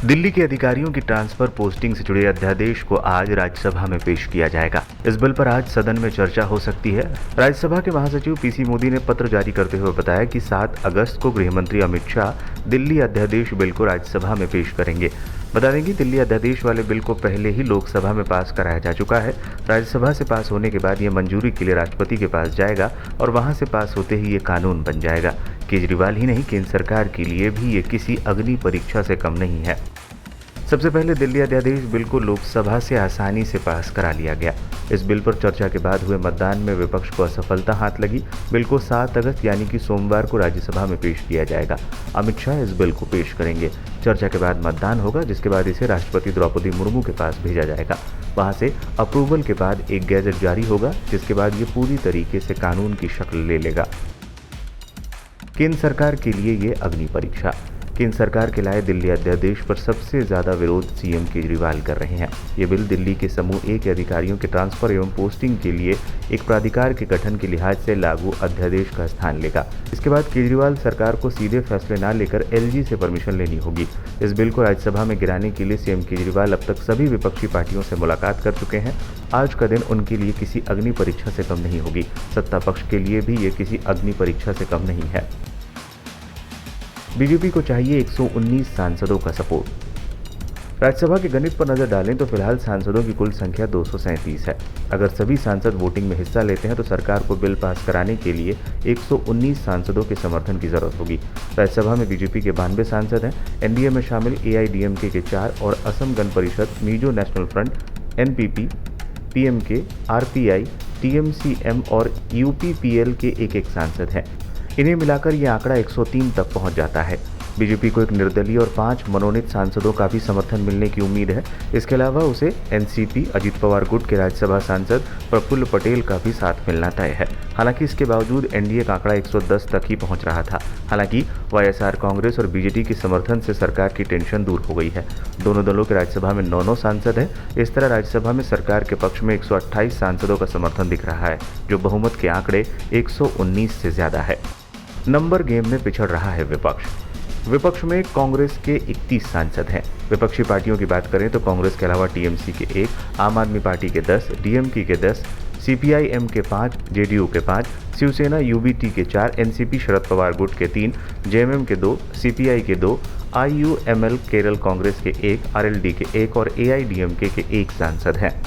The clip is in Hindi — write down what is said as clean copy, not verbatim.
दिल्ली के अधिकारियों की ट्रांसफर पोस्टिंग से जुड़े अध्यादेश को आज राज्यसभा में पेश किया जाएगा। इस बिल पर आज सदन में चर्चा हो सकती है। राज्यसभा के महासचिव पीसी मोदी ने पत्र जारी करते हुए बताया कि 7 अगस्त को गृह मंत्री अमित शाह दिल्ली अध्यादेश बिल को राज्यसभा में पेश करेंगे। बता दें कि दिल्ली अध्यादेश वाले बिल को पहले ही लोकसभा में पास कराया जा चुका है। राज्यसभा से पास होने के बाद ये मंजूरी के लिए राष्ट्रपति के पास जाएगा और वहां से पास होते ही ये कानून बन जाएगा। केजरीवाल ही नहीं, केंद्र सरकार के लिए भी ये किसी अग्नि परीक्षा से कम नहीं है। सबसे पहले दिल्ली अध्यादेश बिल को लोकसभा से आसानी से पास करा लिया गया। इस बिल पर चर्चा के बाद हुए मतदान में विपक्ष को असफलता हाथ लगी। बिल को 7 अगस्त यानी कि सोमवार को राज्यसभा में पेश किया जाएगा। अमित शाह इस बिल को पेश करेंगे। चर्चा के बाद मतदान होगा, जिसके बाद इसे राष्ट्रपति द्रौपदी मुर्मू के पास भेजा जाएगा। वहां से अप्रूवल के बाद एक गैजेट जारी होगा, जिसके बाद ये पूरी तरीके से कानून की शक्ल ले लेगा। केंद्र सरकार के लिए ये अग्नि परीक्षा। केंद्र सरकार के लाए दिल्ली अध्यादेश पर सबसे ज्यादा विरोध सीएम केजरीवाल कर रहे हैं। ये बिल दिल्ली के समूह ए के अधिकारियों के ट्रांसफर एवं पोस्टिंग के लिए एक प्राधिकार के गठन के लिहाज से लागू अध्यादेश का स्थान लेगा। इसके बाद केजरीवाल सरकार को सीधे फैसले न लेकर एलजी से परमिशन लेनी होगी। इस बिल को राज्यसभा में गिराने के लिए सीएम केजरीवाल अब तक सभी विपक्षी पार्टियों से मुलाकात कर चुके हैं। आज का दिन उनके लिए किसी अग्नि परीक्षा से कम नहीं होगी। सत्ता पक्ष के लिए भी ये किसी अग्नि परीक्षा से कम नहीं है। बीजेपी को चाहिए 119 सांसदों का सपोर्ट। राज्यसभा के गणित पर नजर डालें तो फिलहाल सांसदों की कुल संख्या 237 है। अगर सभी सांसद वोटिंग में हिस्सा लेते हैं तो सरकार को बिल पास कराने के लिए 119 सांसदों के समर्थन की जरूरत होगी। राज्यसभा में बीजेपी के 92 सांसद हैं। एनडीए में शामिल एआईडीएमके के 4 और Asom Gana Parishad, Mizo National Front, NPP, PMK, RPI, TMCM और यूपीपीएल के एक सांसद हैं। इन्हें मिलाकर ये आंकड़ा 103 तक पहुंच जाता है। बीजेपी को एक निर्दलीय और 5 मनोनीत सांसदों का भी समर्थन मिलने की उम्मीद है। इसके अलावा उसे एनसीपी, अजित पवार गुट के राज्यसभा सांसद प्रफुल्ल पटेल का भी साथ मिलना तय है। हालांकि इसके बावजूद एनडीए का आंकड़ा 110 तक ही पहुंच रहा था। हालांकि वाईएसआर कांग्रेस और बीजेडी के समर्थन से सरकार की टेंशन दूर हो गई है। दोनों दलों के राज्यसभा में 9 सांसद हैं। इस तरह राज्यसभा में सरकार के पक्ष में 128 सांसदों का समर्थन दिख रहा है, जो बहुमत के आंकड़े 119 से ज्यादा है। नंबर गेम में पिछड़ रहा है विपक्ष में कांग्रेस के 31 सांसद हैं। विपक्षी पार्टियों की बात करें तो कांग्रेस के अलावा टीएमसी के 1, आम आदमी पार्टी के 10, डीएमके के 10, सीपीआईएम के 5, जेडीयू के 5, शिवसेना यूबीटी के 4, एनसीपी शरद पवार गुट के 3, जेएमएम के 2, सीपीआई के 2, आईयूएमएल केरल कांग्रेस के 1, आरएलडी के 1 और एआईडीएमके के 1 सांसद हैं।